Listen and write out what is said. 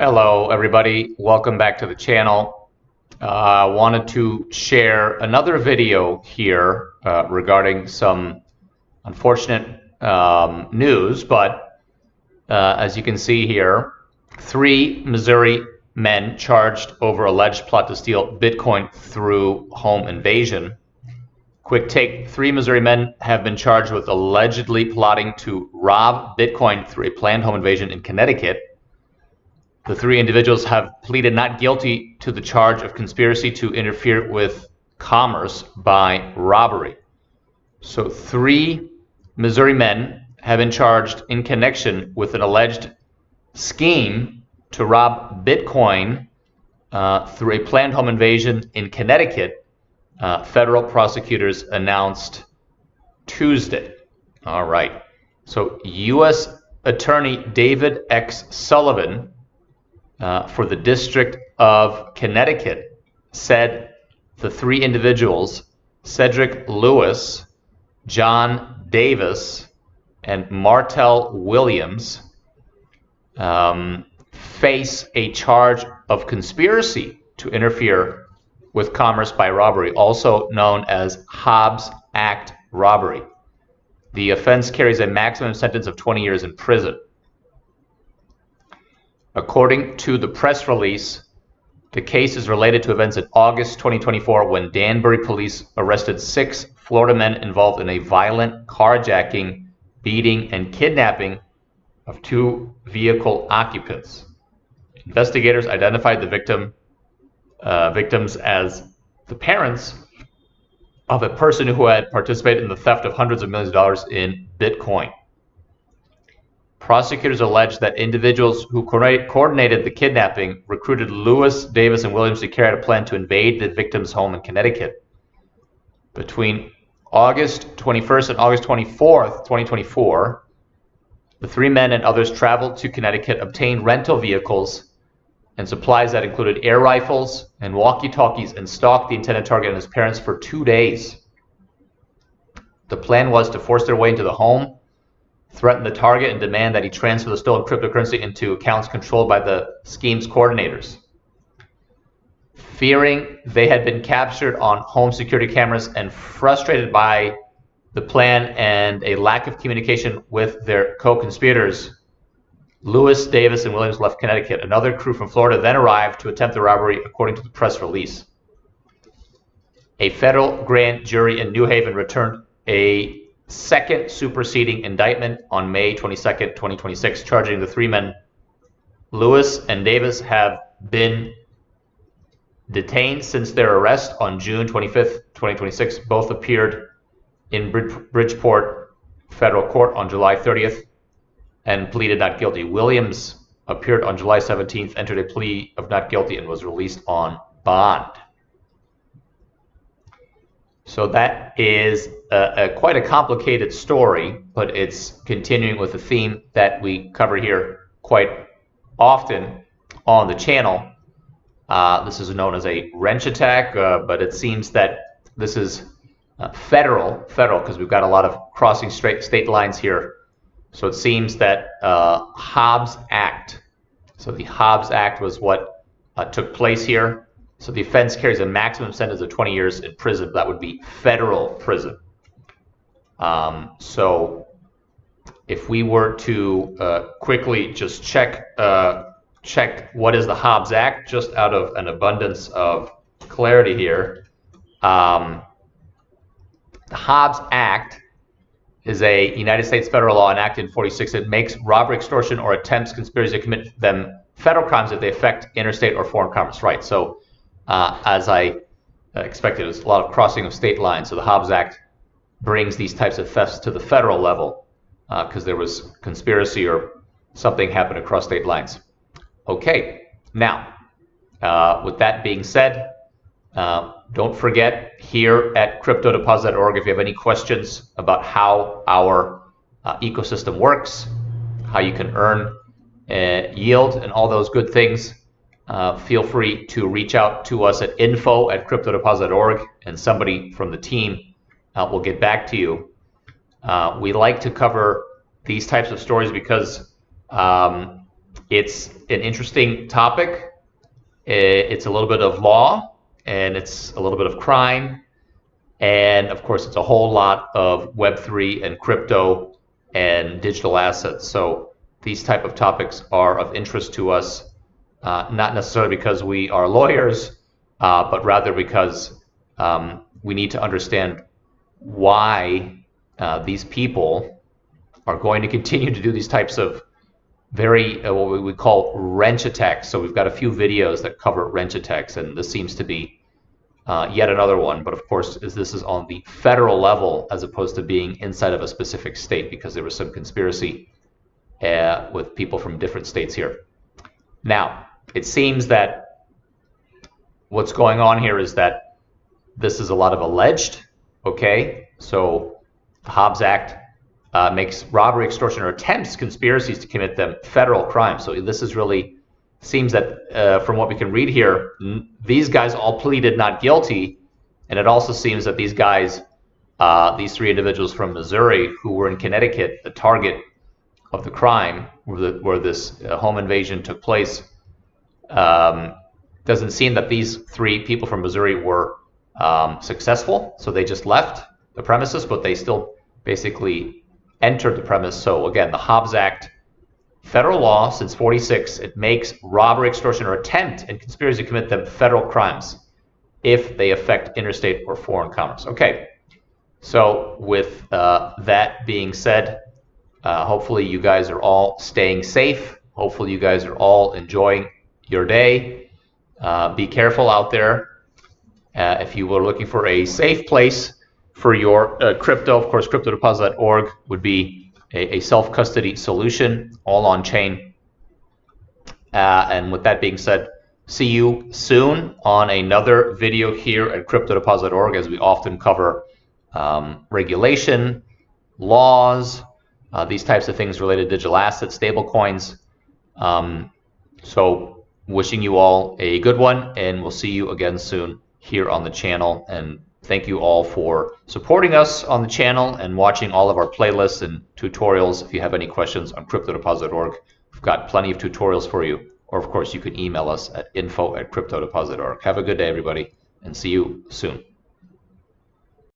Hello everybody, welcome back to the channel. I wanted to share another video here regarding some unfortunate news, but as you can see here, 3 Missouri men charged over alleged plot to steal Bitcoin through home invasion. Quick take, 3 Missouri men have been charged with allegedly plotting to rob Bitcoin through a planned home invasion in Connecticut. The 3 individuals have pleaded not guilty to the charge of conspiracy to interfere with commerce by robbery. So 3 Missouri men have been charged in connection with an alleged scheme to rob Bitcoin through a planned home invasion in Connecticut, federal prosecutors announced Tuesday. All right. So U.S. Attorney David X. Sullivan for the District of Connecticut said the 3 individuals, Sedric Louis, John Davis, and Martel Williams, face a charge of conspiracy to interfere with commerce by robbery, also known as Hobbs Act robbery. The offense carries a maximum sentence of 20 years in prison. According to the press release, the case is related to events in August 2024 when Danbury police arrested 6 Florida men involved in a violent carjacking, beating, and kidnapping of 2 vehicle occupants. Investigators identified the victims as the parents of a person who had participated in the theft of hundreds of millions of dollars in Bitcoin. Prosecutors alleged that individuals who coordinated the kidnapping recruited Louis, Davis, and Williams to carry out a plan to invade the victim's home in Connecticut. Between August 21st and August 24th, 2024, the 3 men and others traveled to Connecticut, obtained rental vehicles and supplies that included air rifles and walkie-talkies, and stalked the intended target and his parents for 2 days. The plan was to force their way into the home, threaten the target, and demand that he transfer the stolen cryptocurrency into accounts controlled by the scheme's coordinators. Fearing they had been captured on home security cameras and frustrated by the plan and a lack of communication with their co-conspirators, Louis, Davis, and Williams left Connecticut. Another crew from Florida then arrived to attempt the robbery, according to the press release. A federal grand jury in New Haven returned a second superseding indictment on May 22nd, 2026, charging the 3 men. Louis and Davis have been detained since their arrest on June 25th, 2026. Both appeared in Bridgeport federal court on July 30th and pleaded not guilty. Williams appeared on July 17th, entered a plea of not guilty, and was released on bond. So that is quite a complicated story, but it's continuing with a theme that we cover here quite often on the channel. This is known as a wrench attack, but it seems that this is federal, because we've got a lot of crossing state lines here. So it seems that Hobbs Act, so the Hobbs Act was what took place here. So the offense carries a maximum sentence of 20 years in prison. That would be federal prison. So if we were to quickly just check what is the Hobbs Act, just out of an abundance of clarity here. The Hobbs Act is a United States federal law enacted in 1946. It makes robbery, extortion, or attempts conspiracy to commit them federal crimes if they affect interstate or foreign commerce. Right. So as I expected, there's a lot of crossing of state lines. So the Hobbs Act brings these types of thefts to the federal level because there was conspiracy or something happened across state lines. Okay. Now, with that being said, don't forget, here at cryptodeposit.org, if you have any questions about how our ecosystem works, how you can earn yield and all those good things, feel free to reach out to us at info@cryptodeposit.org, and somebody from the team will get back to you. We like to cover these types of stories because It's an interesting topic. It's a little bit of law, and it's a little bit of crime, and of course it's a whole lot of Web3 and crypto and digital assets. So these type of topics are of interest to us, not necessarily because we are lawyers, but rather because we need to understand why these people are going to continue to do these types of very what we would call wrench attacks. So we've got a few videos that cover wrench attacks, and this seems to be yet another one. But of course, this is on the federal level as opposed to being inside of a specific state, because there was some conspiracy with people from different states here. Now, it seems that what's going on here is that this is a lot of alleged, okay? So the Hobbs Act makes robbery, extortion, or attempts, conspiracies to commit them federal crimes. So this is really, seems that from what we can read here, these guys all pleaded not guilty. And it also seems that these guys, these three individuals from Missouri who were in Connecticut, the target of the crime where this home invasion took place, doesn't seem that these three people from Missouri were successful. So they just left the premises, but they still basically entered the premise. So again, the Hobbs Act, federal law since '46, it makes robbery, extortion, or attempt and conspiracy to commit them federal crimes if they affect interstate or foreign commerce. Okay, so with that being said, hopefully you guys are all staying safe. Hopefully you guys are all enjoying your day. Be careful out there. If you were looking for a safe place for your crypto, of course, cryptodeposit.org would be a self-custody solution, all on chain. And with that being said, see you soon on another video here at cryptodeposit.org, as we often cover regulation, laws, these types of things related to digital assets, stable coins. So wishing you all a good one, and we'll see you again soon here on the channel. And thank you all for supporting us on the channel and watching all of our playlists and tutorials. If you have any questions on cryptodeposit.org, we've got plenty of tutorials for you. Or of course, you can email us at info@cryptodeposit.org. Have a good day, everybody, and see you soon.